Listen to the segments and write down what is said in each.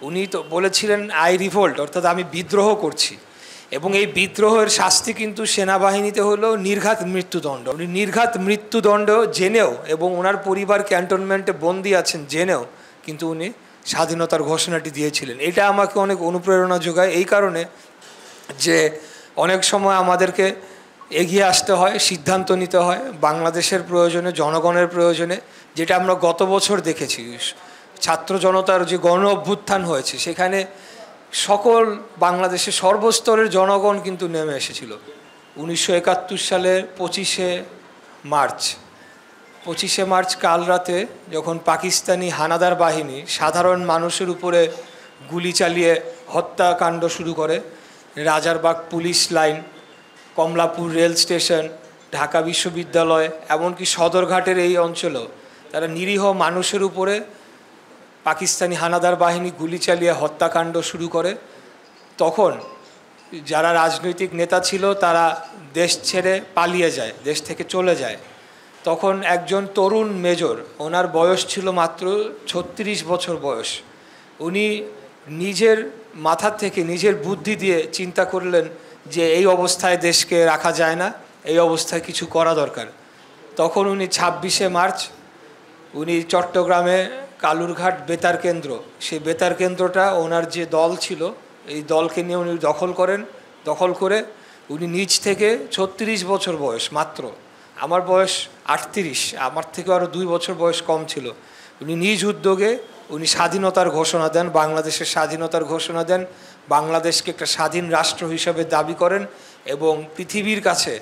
উনি তো বলেছিলেন আই রিভোল্ট, অর্থাৎ আমি বিদ্রোহ করছি, এবং এই বিদ্রোহের শাস্তি কিন্তু সেনাবাহিনীতে হলো নির্ঘাত মৃত্যুদণ্ড। উনি নির্ঘাত মৃত্যুদণ্ড জেনেও এবং ওনার পরিবার ক্যান্টনমেন্টে বন্দী আছেন জেনেও কিন্তু উনি স্বাধীনতার ঘোষণাটি দিয়েছিলেন। এটা আমাকে অনেক অনুপ্রেরণা যোগায়, এই কারণে যে অনেক সময় আমাদেরকে এগিয়ে আসতে হয়, সিদ্ধান্ত নিতে হয় বাংলাদেশের প্রয়োজনে, জনগণের প্রয়োজনে, যেটা আমরা গত বছর দেখেছি। ছাত্র জনতার যে গণ অভ্যুত্থান হয়েছে, সেখানে সকল বাংলাদেশের সর্বস্তরের জনগণ কিন্তু নেমে এসেছিল। 1971 সালের 25শে মার্চ কাল রাতে যখন পাকিস্তানি হানাদার বাহিনী সাধারণ মানুষের উপরে গুলি চালিয়ে হত্যাকাণ্ড শুরু করে, Rajarbagh police line, Kamalapur rail station, Dhaka বিশ্ববিদ্যালয়, এমনকি সদরঘাটের এই অঞ্চলেও তারা নিরীহ মানুষের উপরে পাকিস্তানি হানাদার বাহিনী গুলি চালিয়ে হত্যাকাণ্ড শুরু করে, তখন যারা রাজনৈতিক নেতা ছিল তারা দেশ ছেড়ে পালিয়ে যায়, দেশ থেকে চলে যায়। তখন একজন তরুণ মেজর, ওনার বয়স ছিল মাত্র 36 বছর বয়স, উনি নিজের মাথার থেকে নিজের বুদ্ধি দিয়ে চিন্তা করলেন যে এই অবস্থায় দেশকে রাখা যায় না, এই অবস্থায় কিছু করা দরকার। তখন উনি 26শে মার্চ উনি চট্টগ্রামে কালুরঘাট বেতার কেন্দ্র, সেই বেতার কেন্দ্রটা ওনার যে দল ছিল এই দলকে নিয়ে উনি দখল করে উনি নিজ থেকে 36 বছর বয়স মাত্র, আমার বয়স 38, আমার থেকে আরও 2 বছর বয়স কম ছিল, উনি নিজ উদ্যোগে উনি স্বাধীনতার ঘোষণা দেন, বাংলাদেশের স্বাধীনতার ঘোষণা দেন, বাংলাদেশকে একটা স্বাধীন রাষ্ট্র হিসাবে দাবি করেন এবং পৃথিবীর কাছে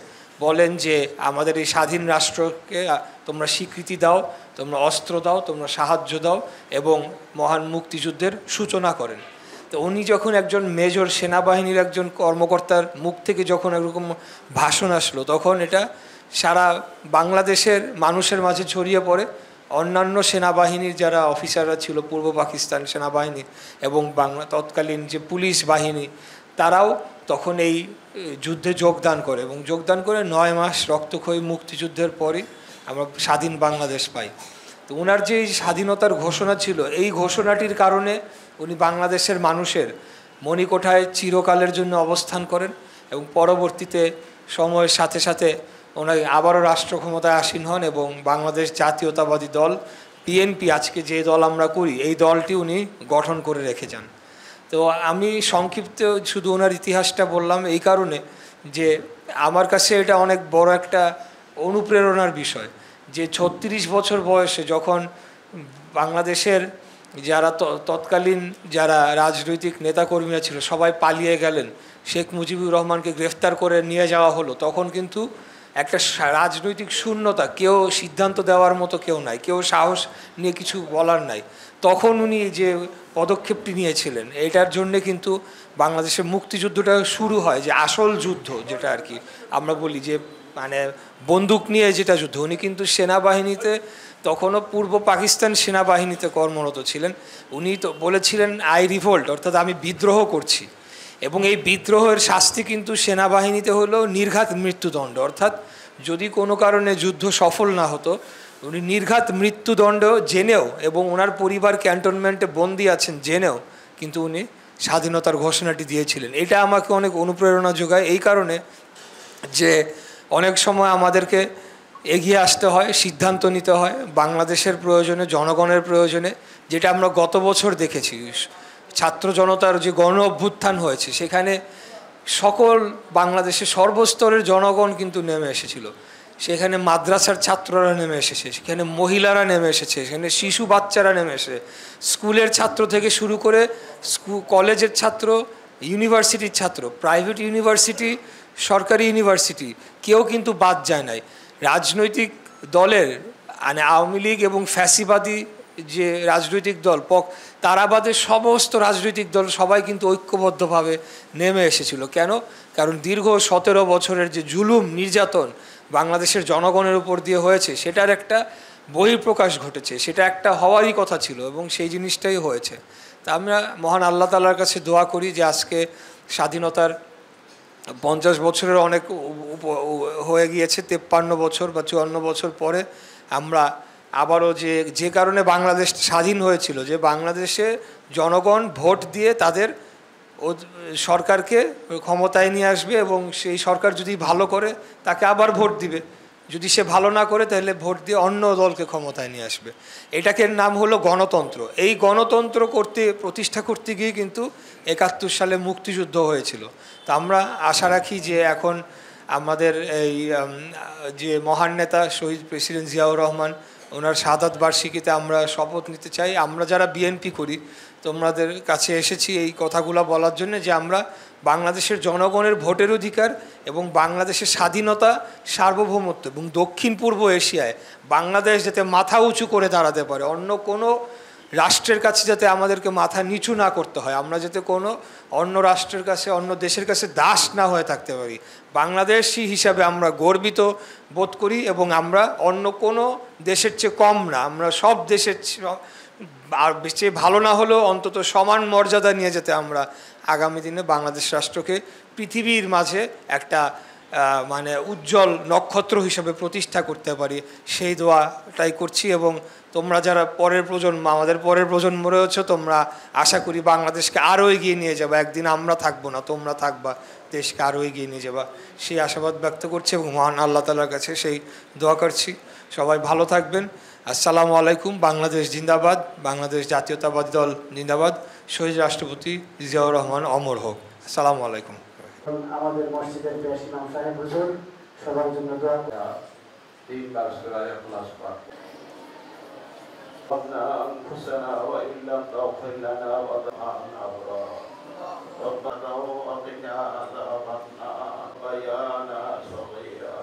বলেন যে আমাদের এই স্বাধীন রাষ্ট্রকে তোমরা স্বীকৃতি দাও, তোমরা অস্ত্র দাও, তোমরা সাহায্য দাও, এবং মহান মুক্তিযুদ্ধের সূচনা করেন। তো উনি যখন একজন মেজর, সেনাবাহিনীর একজন কর্মকর্তার মুখ থেকে যখন এরকম ভাষণ আসলো, তখন এটা সারা বাংলাদেশের মানুষের মাঝে ছড়িয়ে পড়ে। অন্যান্য সেনাবাহিনীর যারা অফিসাররা ছিল পূর্ব পাকিস্তান সেনাবাহিনী এবং তৎকালীন যে পুলিশ বাহিনী, তারাও তখন এই যুদ্ধে যোগদান করে এবং যোগদান করে 9 মাস রক্তক্ষয়ী মুক্তিযুদ্ধের পরই আমরা স্বাধীন বাংলাদেশ পাই। তো ওনার যে স্বাধীনতার ঘোষণা ছিল, এই ঘোষণাটির কারণে উনি বাংলাদেশের মানুষের মণিকোঠায় চিরকালের জন্য অবস্থান করেন এবং পরবর্তীতে সময়ের সাথে সাথে ওনার আবারও রাষ্ট্র ক্ষমতায় আসীন হন এবং বাংলাদেশ জাতীয়তাবাদী দল বিএনপি, আজকে যে দল আমরা করি, এই দলটি উনি গঠন করে রেখে যান। তো আমি সংক্ষিপ্ত শুধু ওনার ইতিহাসটা বললাম এই কারণে যে আমার কাছে এটা অনেক বড় একটা অনুপ্রেরণার বিষয় যে 36 বছর বয়সে যখন বাংলাদেশের যারা তৎকালীন যারা রাজনৈতিক নেতাকর্মীরা ছিল সবাই পালিয়ে গেলেন, শেখ মুজিবুর রহমানকে গ্রেফতার করে নিয়ে যাওয়া হলো, তখন কিন্তু একটা রাজনৈতিক শূন্যতা, কেউ সিদ্ধান্ত দেওয়ার মতো কেউ নাই, কেউ সাহস নিয়ে কিছু বলার নাই। তখন উনি যে পদক্ষেপটি নিয়েছিলেন, এটার জন্যে কিন্তু বাংলাদেশের মুক্তিযুদ্ধটা শুরু হয়, যে আসল যুদ্ধ যেটা আর কি আমরা বলি যে মানে বন্দুক নিয়ে যেটা যুদ্ধ। উনি কিন্তু সেনাবাহিনীতে তখনও পূর্ব পাকিস্তান সেনাবাহিনীতে কর্মরত ছিলেন। উনি তো বলেছিলেন আই রিভোল্ট, অর্থাৎ আমি বিদ্রোহ করছি, এবং এই বিদ্রোহের শাস্তি কিন্তু সেনাবাহিনীতে হলো নির্ঘাত মৃত্যুদণ্ড, অর্থাৎ যদি কোনো কারণে যুদ্ধ সফল না হতো, উনি নির্ঘাত মৃত্যুদণ্ড জেনেও এবং ওনার পরিবার ক্যান্টনমেন্টে বন্দী আছেন জেনেও কিন্তু উনি স্বাধীনতার ঘোষণাটি দিয়েছিলেন। এটা আমাকে অনেক অনুপ্রেরণা যোগায়, এই কারণে যে অনেক সময় আমাদেরকে এগিয়ে আসতে হয়, সিদ্ধান্ত নিতে হয় বাংলাদেশের প্রয়োজনে, জনগণের প্রয়োজনে, যেটা আমরা গত বছর দেখেছি। ছাত্র জনতার যে গণ অভ্যুত্থান হয়েছে, সেখানে সকল বাংলাদেশের সর্বস্তরের জনগণ কিন্তু নেমে এসেছিল। সেখানে মাদ্রাসার ছাত্ররা নেমে এসেছে, সেখানে মহিলারা নেমে এসেছে, সেখানে শিশু বাচ্চারা নেমে এসেছে, স্কুলের ছাত্র থেকে শুরু করে কলেজের ছাত্র, ইউনিভার্সিটির ছাত্র, প্রাইভেট ইউনিভার্সিটি, সরকারি ইউনিভার্সিটি, কেউ কিন্তু বাদ যায় নাই। রাজনৈতিক দলের মানে আওয়ামী লীগ এবং ফ্যাসিবাদী যে রাজনৈতিক দল তারা বাদে সমস্ত রাজনৈতিক দল সবাই কিন্তু ঐক্যবদ্ধভাবে নেমে এসেছিল। কেন? কারণ দীর্ঘ 17 বছরের যে জুলুম নির্যাতন বাংলাদেশের জনগণের উপর দিয়ে হয়েছে, সেটার একটা বহিঃপ্রকাশ ঘটেছে, সেটা একটা হওয়ারই কথা ছিল এবং সেই জিনিসটাই হয়েছে। তা আমরা মহান আল্লাহ তাআলার কাছে দোয়া করি যে আজকে স্বাধীনতার 50 বছরের অনেক হয়ে গিয়েছে, 53 বছর বা 54 বছর পরে আমরা আবারও যে কারণে বাংলাদেশ স্বাধীন হয়েছিল, যে বাংলাদেশে জনগণ ভোট দিয়ে তাদের সরকারকে ক্ষমতায় নিয়ে আসবে এবং সেই সরকার যদি ভালো করে তাকে আবার ভোট দিবে, যদি সে ভালো না করে তাহলে ভোট দিয়ে অন্য দলকে ক্ষমতায় নিয়ে আসবে। এটাকে নাম হলো গণতন্ত্র। এই গণতন্ত্র প্রতিষ্ঠা করতে গিয়ে কিন্তু ৭১ সালে মুক্তিযুদ্ধ হয়েছিল। তা আমরা আশা রাখি যে এখন আমাদের এই যে মহান নেতা শহীদ প্রেসিডেন্ট জিয়াউর রহমান, ওনার শাহাদাত বার্ষিকীতে আমরা শপথ নিতে চাই। আমরা যারা বিএনপি করি তোমাদের কাছে এসেছি এই কথাগুলো বলার জন্য যে আমরা বাংলাদেশের জনগণের ভোটের অধিকার এবং বাংলাদেশের স্বাধীনতা, সার্বভৌমত্ব এবং দক্ষিণ পূর্ব এশিয়ায় বাংলাদেশ যাতে মাথা উঁচু করে দাঁড়াতে পারে, অন্য কোনো রাষ্ট্রের কাছে যাতে আমাদেরকে মাথা নিচু না করতে হয়, আমরা যাতে কোনো অন্য রাষ্ট্রের কাছে, অন্য দেশের কাছে দাস না হয়ে থাকতে পারি, বাংলাদেশি হিসাবে আমরা গর্বিত বোধ করি এবং আমরা অন্য কোনো দেশের চেয়ে কম না। আমরা সব দেশের আর বেশি ভালো না হলেও অন্তত সমান মর্যাদা নিয়ে যেতে আমরা আগামী দিনে বাংলাদেশ রাষ্ট্রকে পৃথিবীর মাঝে একটা মানে উজ্জ্বল নক্ষত্র হিসেবে প্রতিষ্ঠা করতে পারি, সেই দোয়াটাই করছি। এবং তোমরা যারা পরের প্রজন্ম, আমাদের পরের প্রজন্ম রয়েছে, তোমরা আশা করি বাংলাদেশকে আরও এগিয়ে নিয়ে যাবে। একদিন আমরা থাকবো না, তোমরা থাকবা, দেশকে আরও এগিয়ে নিয়ে যাবা, সেই আশাবাদ ব্যক্ত করছি এবং মহান আল্লাহ তাআলার কাছে সেই দোয়া করছি। সবাই ভালো থাকবেন। আসসালামু আলাইকুম। বাংলাদেশ জিন্দাবাদ, বাংলাদেশ জাতীয়তাবাদী দল জিন্দাবাদ, শহীদ রাষ্ট্রপতি জিয়াউর রহমান অমর হোক। আসসালামু আলাইকুম। আমাদের মসজিদের পেশ ইমাম সাহেব হুজুর সবার জন্য দোয়া তিনবার সূরা ইখলাস পাঠ। ربنا أنفسنا وإن لم تغفر لنا وترحمنا ربنا وقنا عذاب النار بيانا صغيرا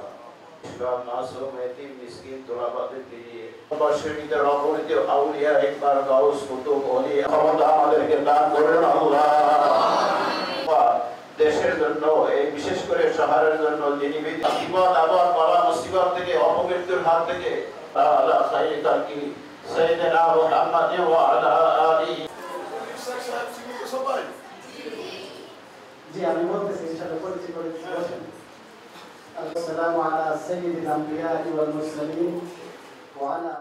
ইসলাম মাসুম এতিম মিসকিন তোলাবাদের দিয়ে বর্ষিতে রহমত আউলিয়া একবার গাউস কুতুব ওলি ক্ষমতা আমাদেরকে দান করুন আল্লাহ। দেশের জন্য, এই বিশেষ করে শহরের জন্য যিনি বিপদ আবার বালা মুসিবত থেকে, অপমৃত্যুর হাত থেকে আল্লাহ খাইর তাকি সাইয়েদনা মুহাম্মদ ওয়া আলা আলিহি। জি আমি বলতেছি ইনশাআল্লাহ পরিচয় করে বসেন। আসসালামু আলা সাইয়্যিদিল আমবিয়া ওয়াল মুরসালিন ওয়া আলা